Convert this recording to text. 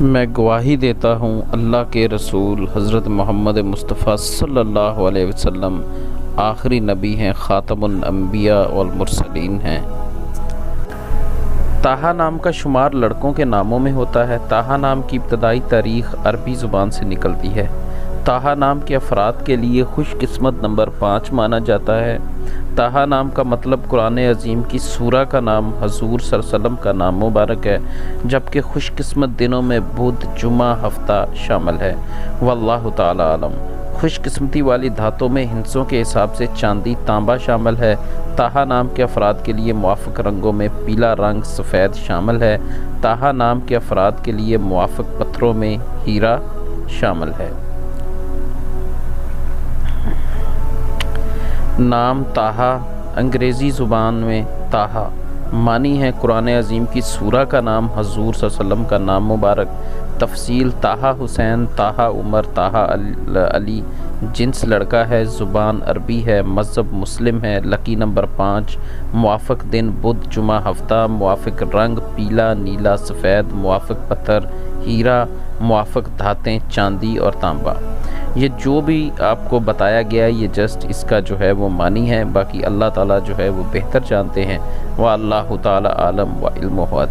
میں گواہی دیتا ہوں اللہ کے رسول حضرت محمد مصطفیٰ صلی اللہ علیہ وسلم آخری نبی ہیں، خاتم الانبیاء والمرسلین ہیں۔ طٰہٰ نام کا شمار لڑکوں کے ناموں میں ہوتا ہے۔ طٰہٰ نام کی ابتدائی تاریخ عربی زبان سے نکلتی ہے۔ طٰہٰ نام کے افراد کے لیے خوش قسمت نمبر 5 مانا جاتا ہے۔ طٰہٰ نام کا مطلب قرآن عظیم کی سورہ کا نام حضور صلی اللہ علیہ وسلم کا نام مبارک ہے، جبکہ خوش قسمت دنوں میں بدھ، جمعہ، ہفتہ شامل ہے۔ واللہ تعالی عالم۔ خوش قسمتی والی دھاتوں میں ہندسوں کے حساب سے چاندی، تانبا شامل ہے۔ طٰہٰ نام کے افراد کے لیے موافق رنگوں میں پیلا رنگ، سفید شامل ہے۔ طٰہٰ نام کے افراد کے لیے موافق پتھروں میں ہیرا شامل ہے۔ نام طٰہٰ انگریزی زبان میں طٰہٰ معنی ہے قرآن عظیم کی سورہ کا نام، حضور صلی اللہ علیہ وسلم کا نام مبارک۔ تفصیل: طٰہٰ حسین، طٰہٰ عمر، طٰہٰ علی۔ جنس لڑکا ہے، زبان عربی ہے، مذہب مسلم ہے، لکی نمبر 5، موافق دن بدھ، جمعہ، ہفتہ، موافق رنگ پیلا، نیلا، سفید، موافق پتھر ہیرا، موافق دھاتیں چاندی اور تانبا۔ یہ جو بھی آپ کو بتایا گیا یہ جسٹ اس کا جو ہے وہ معنی ہے، باقی اللہ تعالیٰ جو ہے وہ بہتر جانتے ہیں۔ وَاللہ تعالیٰ عالم وعلمہ۔